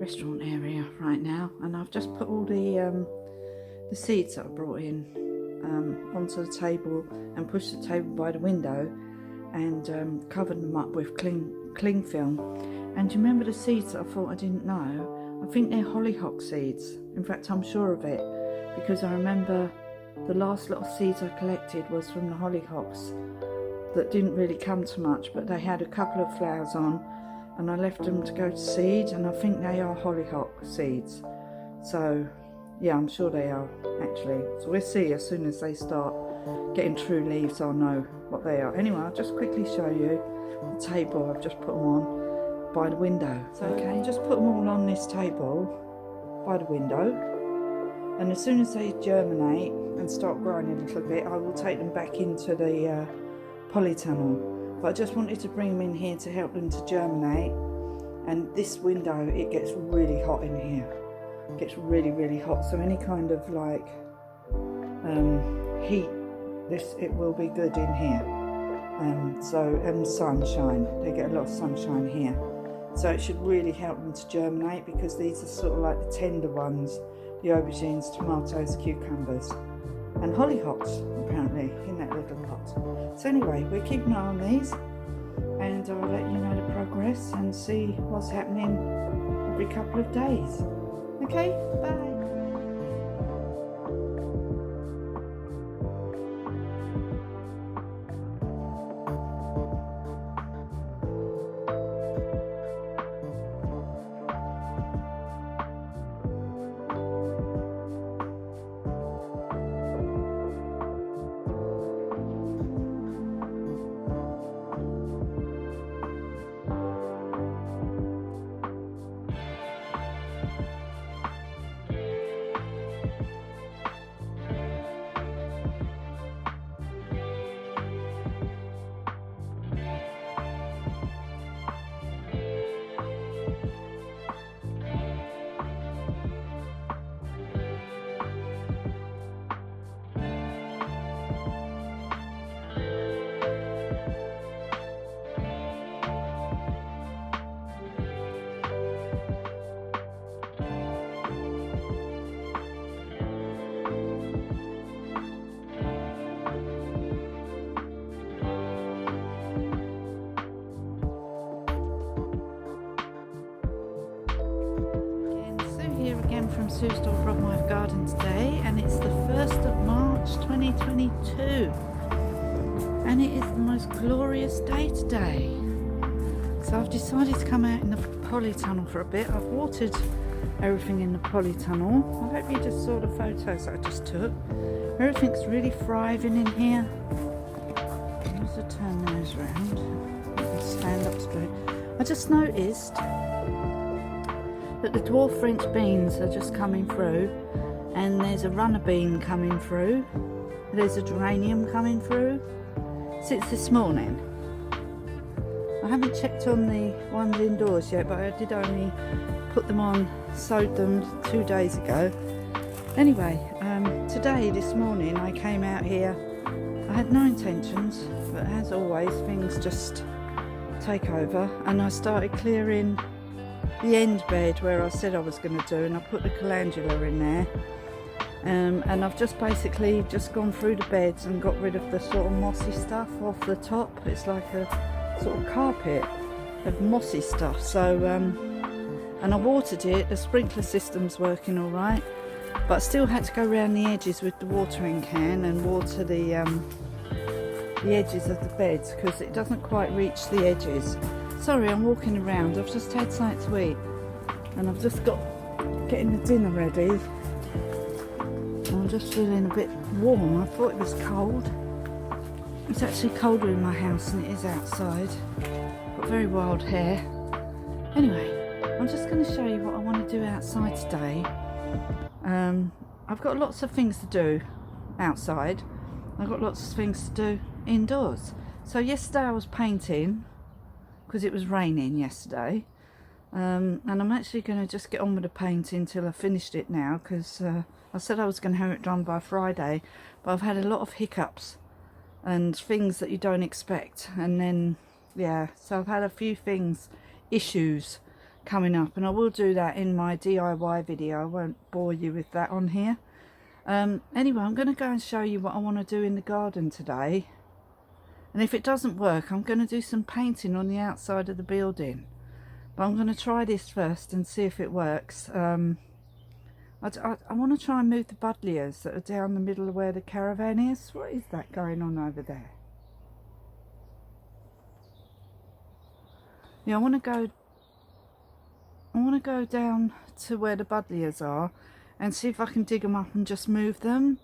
restaurant area right now, and I've just put all the seeds that I brought in onto the table and pushed the table by the window and covered them up with cling film. And do you remember the seeds that I thought I didn't know? I think they're hollyhock seeds. In fact, I'm sure of it because I remember the last little seeds I collected was from the hollyhocks that didn't really come to much, but they had a couple of flowers on, and I left them to go to seed, and I think they are hollyhock seeds. So yeah, I'm sure they are actually. So we'll see as soon as they start getting true leaves, I'll know what they are. Anyway, I'll just quickly show you the table I've just put them on by the window. So okay, just put them all on this table by the window, and as soon as they germinate and start growing a little bit, I will take them back into the polytunnel. But I just wanted to bring them in here to help them to germinate. And this window, it gets really hot in here. It gets really hot, so any kind of like heat, it will be good in here. And sunshine, they get a lot of sunshine here, so it should really help them to germinate, because these are sort of like the tender ones, the aubergines, tomatoes, cucumbers and hollyhocks apparently in that little pot. So anyway, we're keeping an eye on these, and I'll let you know the progress and see what's happening every couple of days. Okay, bye. Again from Sue's Dolbrodmaeth garden today, and it's the 1st of March 2022, and it is the most glorious day today. So I've decided to come out in the polytunnel for a bit. I've watered everything in the polytunnel. I hope you just saw the photos that I just took. Everything's really thriving in here. I'll just turn those around, stand up straight. I just noticed that the dwarf French beans are just coming through, and there's a runner bean coming through, there's a geranium coming through since this morning. I haven't checked on the ones indoors yet, but I did only put them on, sowed them 2 days ago. Anyway, today, this morning, I came out here. I had no intentions, but as always, things just take over, and I started clearing the end bed where I said I was going to do, and I put the calendula in there, and I've just basically just gone through the beds and got rid of the sort of mossy stuff off the top. It's like a sort of carpet of mossy stuff. So and I watered it. The sprinkler system's working all right, but I still had to go around the edges with the watering can and water the edges of the beds, because it doesn't quite reach the edges. Sorry, I'm walking around. I've just had something to eat, and I've just getting the dinner ready. I'm just feeling a bit warm. I thought it was cold. It's actually colder in my house than it is outside. Got very wild hair. Anyway, I'm just going to show you what I want to do outside today. I've got lots of things to do outside. I've got lots of things to do indoors. So yesterday I was painting, because it was raining yesterday, and I'm actually going to just get on with the painting till I finished it now, because I said I was going to have it done by Friday, but I've had a lot of hiccups and things that you don't expect, and then yeah, so I've had a few issues coming up, and I will do that in my DIY video. I won't bore you with that on here. Anyway, I'm going to go and show you what I want to do in the garden today, and if it doesn't work, I'm going to do some painting on the outside of the building, but I'm going to try this first and see if it works. I want to try and move the Buddleias that are down the middle of where the caravan is. What is that going on over there? Yeah, I want to go down to where the Buddleias are and see if I can dig them up and just move them,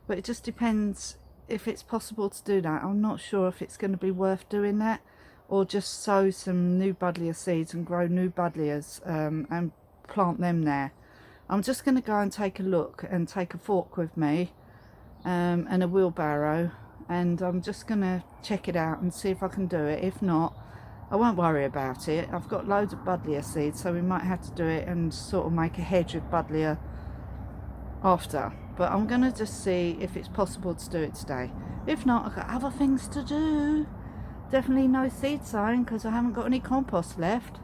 but it just depends if it's possible to do that. I'm not sure if it's going to be worth doing that, or just sow some new Buddleia seeds and grow new Buddleias and plant them there. I'm just going to go and take a look and take a fork with me and a wheelbarrow, and I'm just going to check it out and see if I can do it. If not, I won't worry about it. I've got loads of Buddleia seeds, so we might have to do it and sort of make a hedge with Buddleia after. But I'm going to just see if it's possible to do it today. If not, I've got other things to do. Definitely no seed sowing because I haven't got any compost left.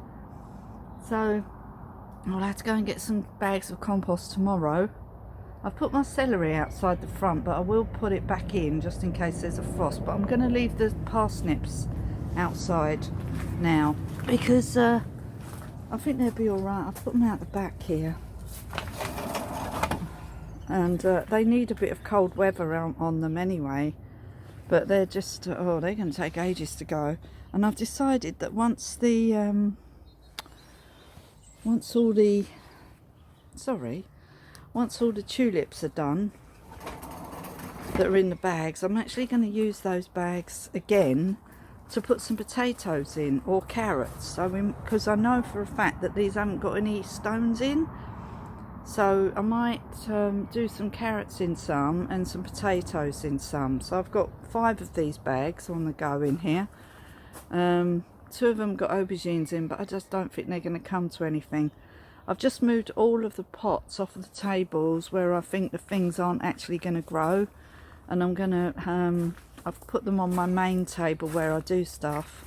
So I'll have to go and get some bags of compost tomorrow. I've put my celery outside the front, but I will put it back in just in case there's a frost. But I'm going to leave the parsnips outside now because I think they'll be alright. I've put them out the back here, and they need a bit of cold weather on them anyway, but they're just they're going to take ages to go. And I've decided that once all the tulips are done that are in the bags, I'm actually going to use those bags again to put some potatoes in, or carrots. Because I know for a fact that these haven't got any stones in, so I might do some carrots in some and some potatoes in some. So I've got 5 of these bags on the go in here. 2 of them got aubergines in, but I just don't think they're going to come to anything. I've just moved all of the pots off of the tables where I think the things aren't actually going to grow, and I'm going to I've put them on my main table where I do stuff,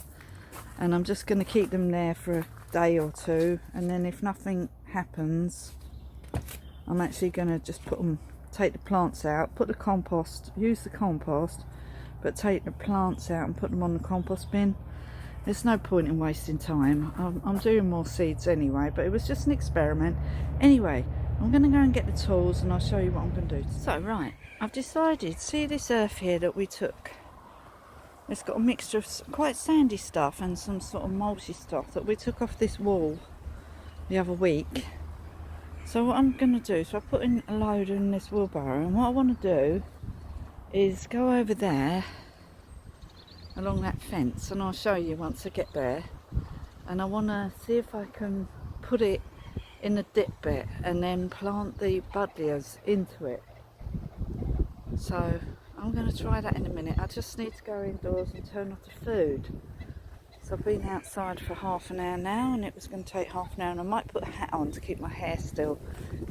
and I'm just going to keep them there for a day or 2, and then if nothing happens, I'm actually going to just take the plants out, put the compost, use the compost, but take the plants out and put them on the compost bin. There's no point in wasting time. I'm doing more seeds anyway, but it was just an experiment. Anyway, I'm going to go and get the tools and I'll show you what I'm going to do. So, right, I've decided, see this earth here that we took? It's got a mixture of quite sandy stuff and some sort of mulchy stuff that we took off this wall the other week. So what I'm going to do, so I put in a load in this wheelbarrow, and what I want to do is go over there along that fence, and I'll show you once I get there, and I want to see if I can put it in the dip bit and then plant the Buddleias into it. So I'm going to try that in a minute. I just need to go indoors and turn off the food. So I've been outside for half an hour now, and it was going to take half an hour, and I might put a hat on to keep my hair still.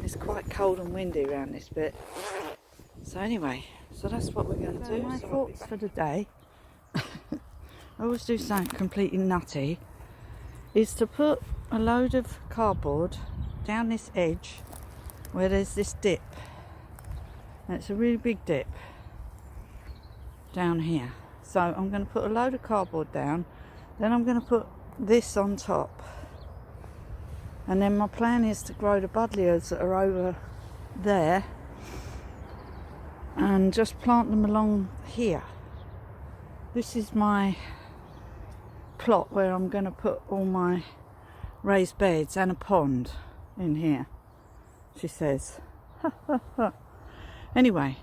It's quite cold and windy around this bit. So anyway, so that's what we're going to do. My thoughts for the day, I always do something completely nutty, is to put a load of cardboard down this edge where there's this dip, and it's a really big dip down here. So I'm going to put a load of cardboard down, then I'm going to put this on top, and then my plan is to grow the Buddleias that are over there and just plant them along here. This is my plot where I'm going to put all my raised beds and a pond in here, she says. Anyway,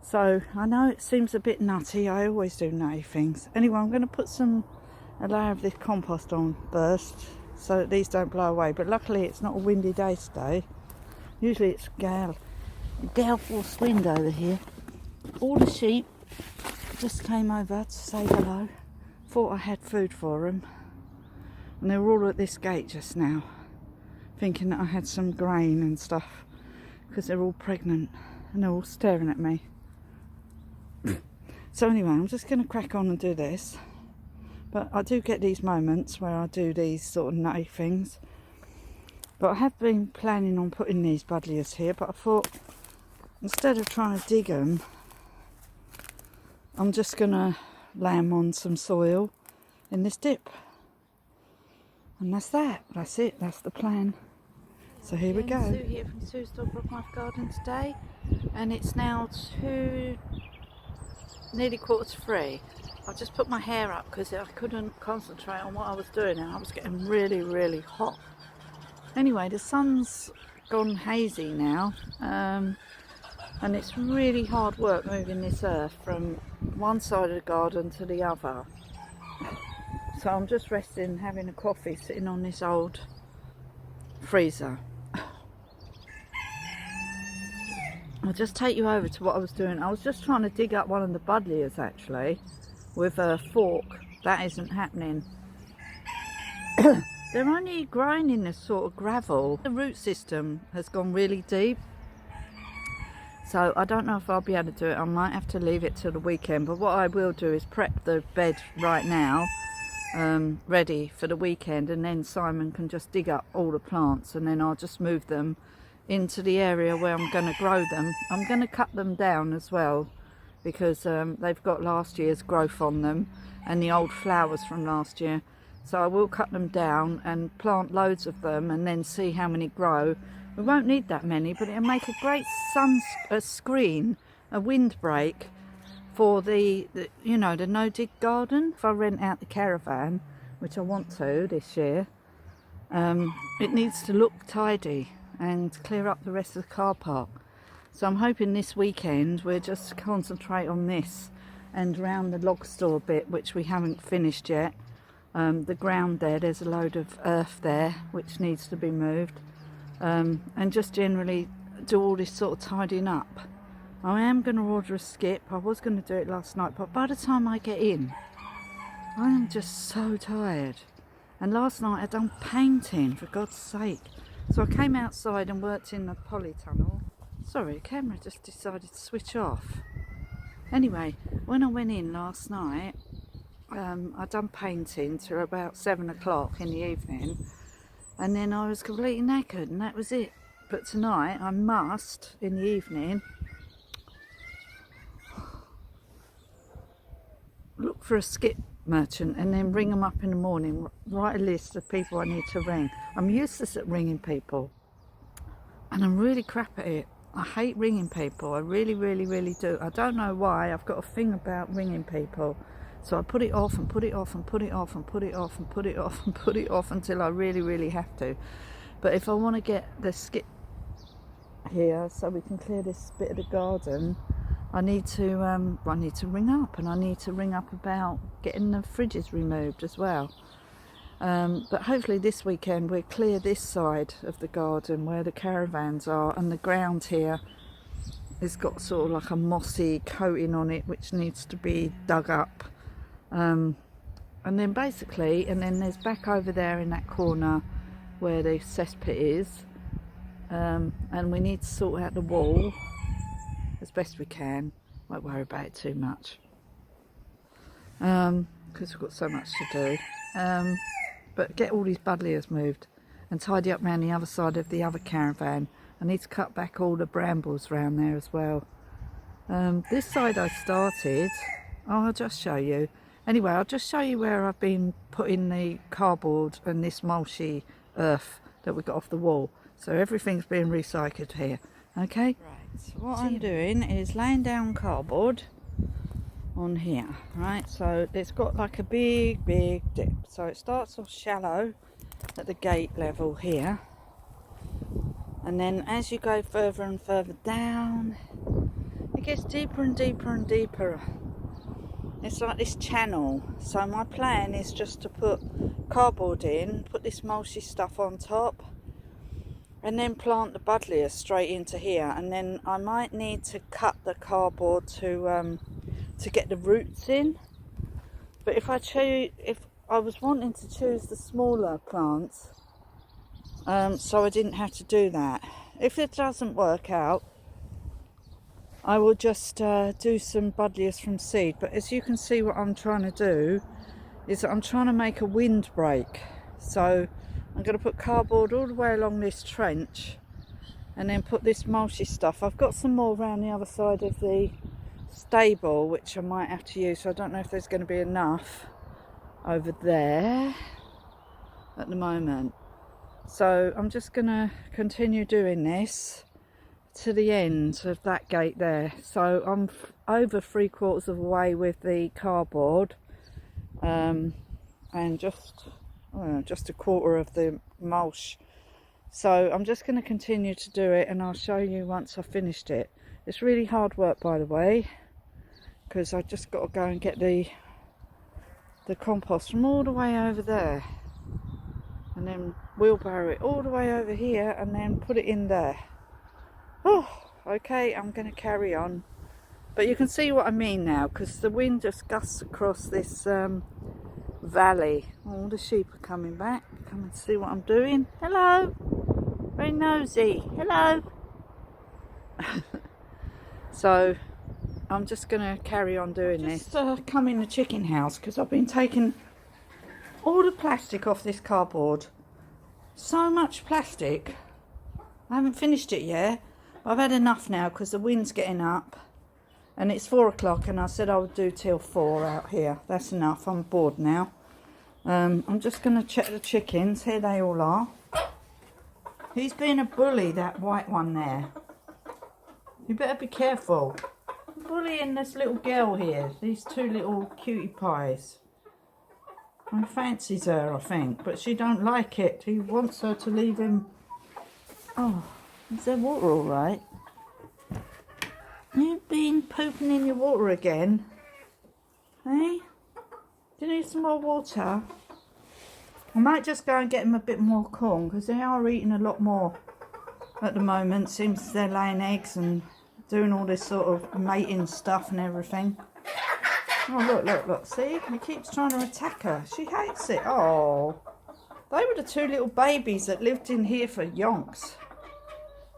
so I know it seems a bit nutty. I always do nutty things. Anyway, I'm going to put a layer of this compost on first so that these don't blow away, but luckily it's not a windy day today. Usually it's gale force wind over here. All the sheep just came over to say hello, thought I had food for them, and they were all at this gate just now thinking that I had some grain and stuff because they're all pregnant and they're all staring at me. So anyway, I'm just going to crack on and do this. But I do get these moments where I do these sort of nutty things. But I have been planning on putting these Buddleias here, but I thought instead of trying to dig them, I'm just going to lay them on some soil in this dip. And that's that. That's it. That's the plan. So here we go. Sue here from Sue's Dolbrodmaeth garden today. And it's now nearly 3:15. I just put my hair up because I couldn't concentrate on what I was doing and I was getting really, really hot. Anyway, the sun's gone hazy now, and it's really hard work moving this earth from one side of the garden to the other. So I'm just resting, having a coffee, sitting on this old freezer. I'll just take you over to what I was doing. I was just trying to dig up one of the Buddleias actually with a fork. That isn't happening. They're only growing in this sort of gravel. The root system has gone really deep. So I don't know if I'll be able to do it. I might have to leave it till the weekend. But what I will do is prep the bed right now, ready for the weekend. And then Simon can just dig up all the plants. And then I'll just move them into the area where I'm going to grow them. I'm going to cut them down as well, because they've got last year's growth on them and the old flowers from last year. So I will cut them down and plant loads of them and then see how many grow. We won't need that many, but it'll make a great screen, a windbreak for the you know, the no-dig garden. If I rent out the caravan, which I want to this year, it needs to look tidy and clear up the rest of the car park. So I'm hoping this weekend we'll just concentrate on this and round the log store bit, which we haven't finished yet. The ground there's a load of earth there which needs to be moved, and just generally do all this sort of tidying up. I am going to order a skip. I was going to do it last night, but by the time I get in, I am just so tired. And last night I done painting, for God's sake. So I came outside and worked in the polytunnel. Sorry, the camera just decided to switch off. Anyway, when I went in last night, I done painting till about 7 o'clock in the evening, and then I was completely knackered and that was it. But tonight I must, in the evening, look for a skip merchant and then ring them up in the morning, write a list of people I need to ring. I'm useless at ringing people and I'm really crap at it. I hate ringing people. I really, really, really do. I don't know why. I've got a thing about ringing people. So I put it off and put it off and put it off and put it off and put it off and put it off until I really, really have to. But if I want to get the skip here so we can clear this bit of the garden, I need to ring up, and I need to ring up about getting the fridges removed as well. But hopefully this weekend we'll clear this side of the garden where the caravans are, and the ground here has got sort of like a mossy coating on it which needs to be dug up. And then basically, and then there's back over there in that corner where the cesspit is, and we need to sort out the wall as best we can. Won't worry about it too much, because we've got so much to do. But get all these Buddleias moved and tidy up around the other side of the other caravan. I need to cut back all the brambles around there as well. This side I started, I'll just show you. Anyway, I'll just show you where I've been putting the cardboard and this mulchy earth that we got off the wall. So everything's being recycled here, okay? Right, so what I'm doing is laying down cardboard on here, right? So it's got like a big dip. So it starts off shallow at the gate level here. And then as you go further and further down, it gets deeper and deeper and deeper. It's like this channel. So my plan is just to put cardboard in, put this mulchy stuff on top, and then plant the Buddleias straight into here. And then I might need to cut the cardboard to get the roots in. But if I was wanting to choose the smaller plants, so I didn't have to do that. If it doesn't work out, I will just do some Buddleias from seed. But as you can see, what I'm trying to do is I'm trying to make a windbreak So I'm going to put cardboard all the way along this trench and then put this mulchy stuff. I've got some more around the other side of the stable which I might have to use, so I don't know if there's going to be enough over there at the moment. So I'm just going to continue doing this to the end of that gate there. So I'm over 3/4 of the way with the cardboard, and just a quarter of the mulch. So I'm just going to continue to do it, and I'll show you once I've finished it. It's really hard work, by the way, because I just got to go and get the compost from all the way over there, and then wheelbarrow it all the way over here, and then put it in there. Oh, okay, I'm going to carry on. But you can see what I mean now, because the wind just gusts across this valley. All the sheep are coming back. Come and see what I'm doing. Hello. Very nosy. Hello. So I'm just going to carry on doing this. Come in the chicken house because I've been taking all the plastic off this cardboard. So much plastic. I haven't finished it yet. I've had enough now because the wind's getting up and it's 4 o'clock, and I said I would do till 4 out here. That's enough. I'm bored now. I'm just going to check the chickens. Here they all are. He's being a bully, that white one there. You better be careful. Bullying this little girl here. These two little cutie pies. He fancies her, I think, but she don't like it. He wants her to leave him. Oh, is there water all right? You've been pooping in your water again. Hey? Do you need some more water? I might just go and get them a bit more corn, because they are eating a lot more at the moment since they're laying eggs and doing all this sort of mating stuff and everything. Oh, look, see? He keeps trying to attack her. She hates it. Oh, they were the two little babies that lived in here for yonks.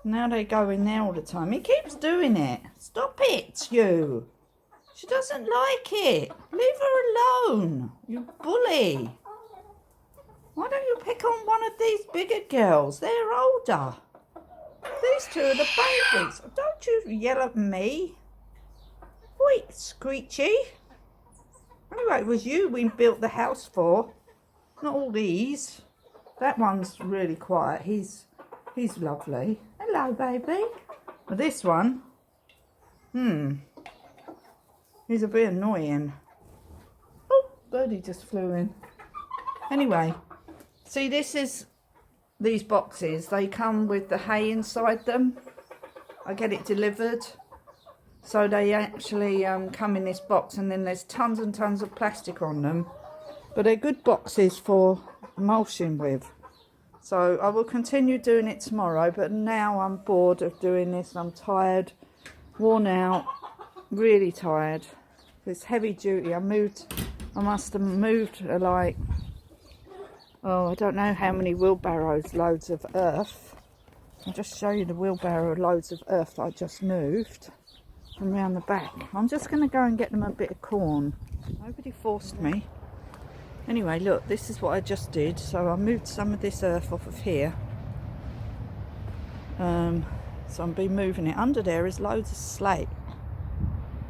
Now they go in there all the time. He keeps doing it. Stop it, you. She doesn't like it. Leave her alone, you bully. Why don't you pick on one of these bigger girls? They're older. These two are the babies. Don't you yell at me. Wait, Screechy. Anyway, it was you we built the house for. Not all these. That one's really quiet. He's lovely. Hello, baby. But this one, he's a bit annoying. Oh, birdie just flew in. Anyway, see, these boxes, they come with the hay inside them. I get it delivered. So they actually come in this box, and then there's tons and tons of plastic on them. But they're good boxes for mulching with. So I will continue doing it tomorrow, but now I'm bored of doing this. I'm tired, worn out, really tired. It's heavy duty. I must have moved like, I don't know how many wheelbarrows loads of earth. I'll just show you the wheelbarrow loads of earth that I just moved from round the back. I'm just going to go and get them a bit of corn. Nobody forced me. Anyway, look, this is what I just did. So I moved some of this earth off of here. So I've been moving it. Under there is loads of slate.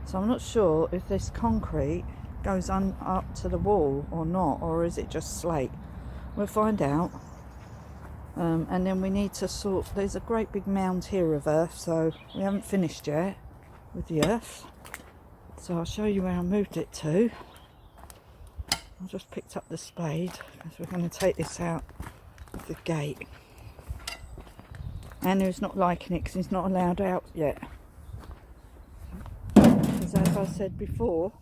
So I'm not sure if this concrete goes up to the wall or not, or is it just slate. We'll find out. And then we need to there's a great big mound here of earth, so we haven't finished yet with the earth. So I'll show you where I moved it to. I just picked up the spade because we're going to take this out of the gate. Anu's not liking it because he's not allowed out yet. Because as I said before,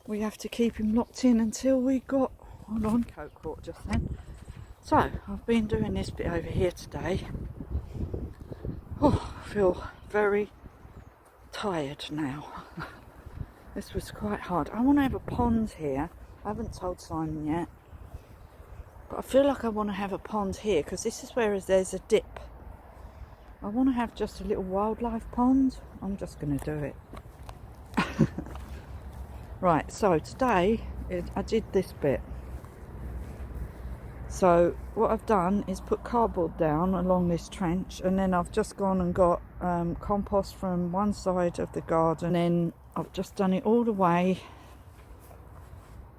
we have to keep him locked in until we got... Hold on, coat caught just then. So, I've been doing this bit over here today. Oh, I feel very tired now. This was quite hard. I want to have a pond here. I haven't told Simon yet. But I feel like I want to have a pond here because this is where there's a dip. I want to have just a little wildlife pond. I'm just going to do it. Right, so today I did this bit. So what I've done is put cardboard down along this trench, and then I've just gone and got compost from one side of the garden, and then I've just done it all the way.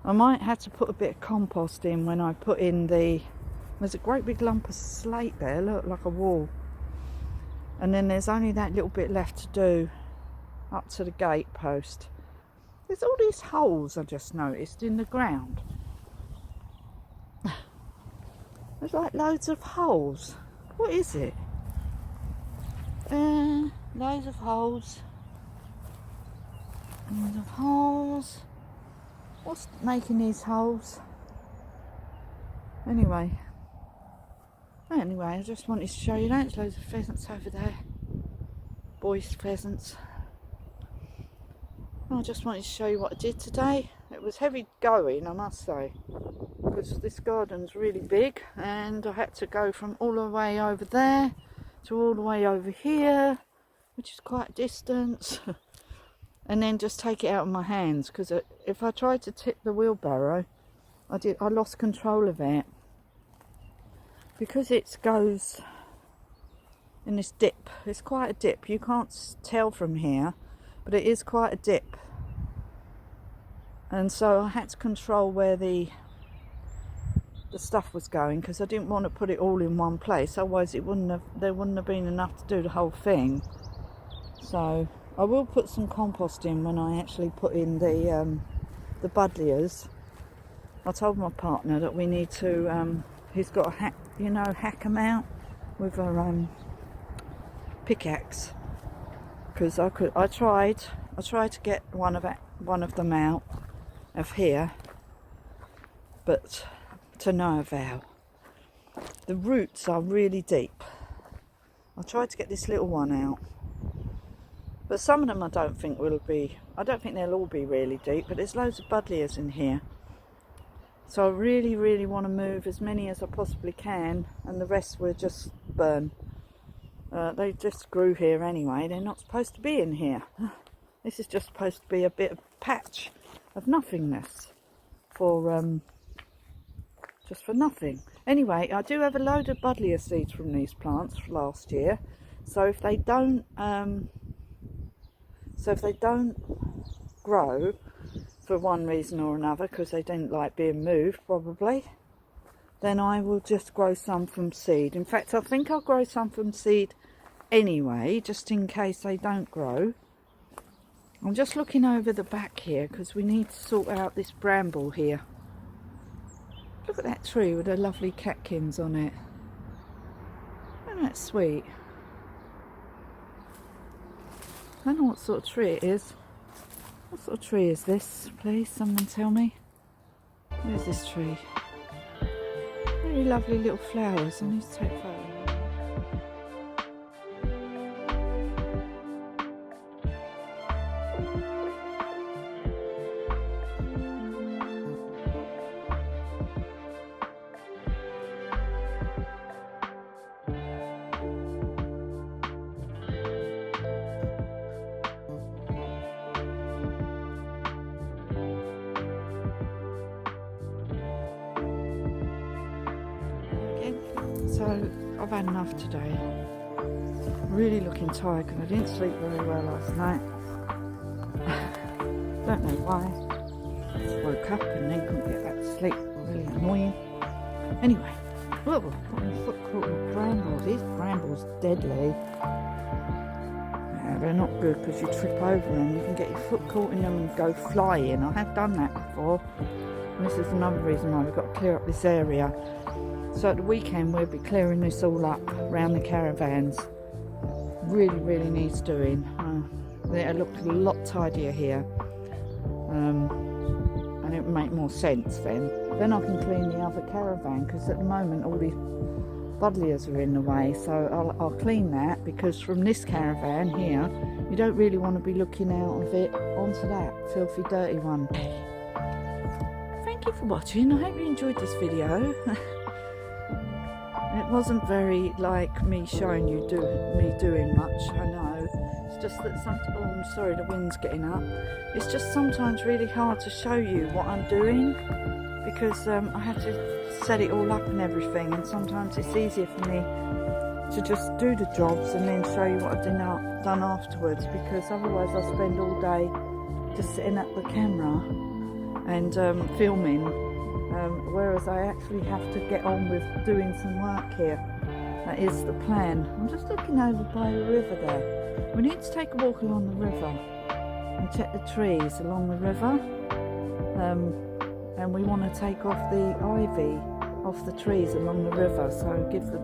I might have to put a bit of compost in when I put in there's a great big lump of slate there, look, like a wall. And then there's only that little bit left to do up to the gate post. There's all these holes I just noticed in the ground. There's like loads of holes. What is it? Loads of holes. Loads of holes. What's making these holes? Anyway, I just wanted to show you that. There's loads of pheasants over there. Boys pheasants. I just wanted to show you what I did today. It was heavy going, I must say, because this garden's really big, and I had to go from all the way over there to all the way over here, which is quite a distance, and then just take it out of my hands, because if I tried to tip the wheelbarrow, I lost control of it, because it goes in this dip. It's quite a dip. You can't tell from here, but it is quite a dip. And so I had to control where the stuff was going, because I didn't want to put it all in one place, otherwise there wouldn't have been enough to do the whole thing. So I will put some compost in when I actually put in the Buddleias. I told my partner that we need to he's got a hack them out with a pickaxe, because I tried to get one of them out of here, but to no avail. The roots are really deep. I tried to get this little one out, but some of them I don't think they'll all be really deep, but there's loads of Buddleias in here, so I really want to move as many as I possibly can, and the rest will just burn. They just grew here anyway. They're not supposed to be in here. This is just supposed to be a bit of patch of nothingness for just for nothing. Anyway, I do have a load of Buddleia seeds from these plants last year, so if they don't grow for one reason or another, because they didn't like being moved probably, then I will just grow some from seed. In fact, I think I'll grow some from seed anyway, just in case they don't grow. I'm just looking over the back here, because we need to sort out this bramble here. Look at that tree with the lovely catkins on it. Isn't that sweet? I don't know what sort of tree it is. What sort of tree is this, please? Someone tell me. Where's this tree? Very lovely little flowers. I need to take photos. So I've had enough today. Really looking tired because I didn't sleep very well last night. Don't know why. Just woke up and then couldn't get back to sleep. Really annoying. Anyway, whoa, got my foot caught with brambles. These brambles deadly. Yeah, they're not good because you trip over them. You can get your foot caught in them and go flying. I have done that before. And this is another reason why we've got to clear up this area. So at the weekend we'll be clearing this all up around the caravans. Really needs doing. It looked a lot tidier here, and it would make more sense then. Then I can clean the other caravan, because at the moment all these Buddleias are in the way. So I'll clean that, because from this caravan here you don't really want to be looking out of it onto that filthy dirty one. Thank you for watching. I hope you enjoyed this video. It wasn't very like me showing you me doing much, I know. It's just that oh, I'm sorry, the wind's getting up. It's just sometimes really hard to show you what I'm doing. because I have to set it all up and everything, and sometimes it's easier for me to just do the jobs and then show you what I've done afterwards, because otherwise I'll spend all day just sitting at the camera and filming, whereas I actually have to get on with doing some work here. That is the plan. I'm just looking over by the river there. We need to take a walk along the river and check the trees along the river, and we want to take off the ivy off the trees along the river, so give the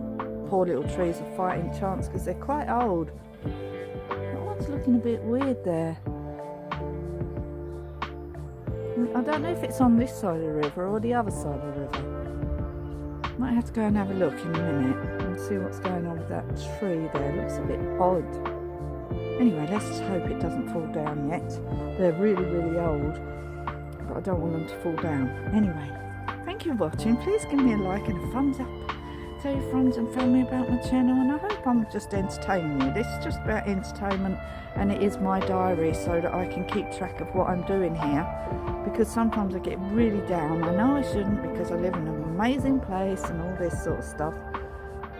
poor little trees a fighting chance, because they're quite old. That one's looking a bit weird there. I don't know if it's on this side of the river or the other side of the river. Might have to go and have a look in a minute and see what's going on with that tree there. It looks a bit odd. Anyway, let's just hope it doesn't fall down yet. They're really, really old, but I don't want them to fall down. Anyway, thank you for watching. Please give me a like and a thumbs up. Tell your friends and family about my channel, and I hope I'm just entertaining you. This is just about entertainment, and it is my diary so that I can keep track of what I'm doing here, because sometimes I get really down. I know I shouldn't, because I live in an amazing place and all this sort of stuff,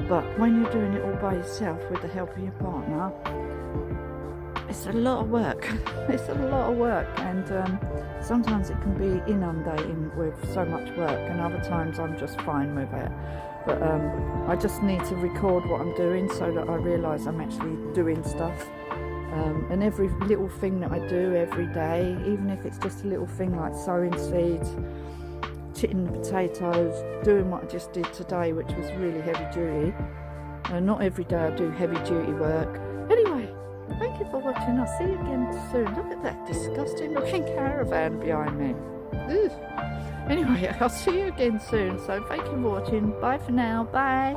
but when you're doing it all by yourself with the help of your partner, it's a lot of work. It's a lot of work, and sometimes it can be inundating with so much work, and other times I'm just fine with it. But I just need to record what I'm doing so that I realise I'm actually doing stuff. And every little thing that I do every day, even if it's just a little thing like sowing seeds, chitting the potatoes, doing what I just did today, which was really heavy duty. Not every day I do heavy duty work. Anyway, thank you for watching. I'll see you again soon. Look at that disgusting looking caravan behind me. Ugh. Anyway, I'll see you again soon. So thank you for watching. Bye for now. Bye.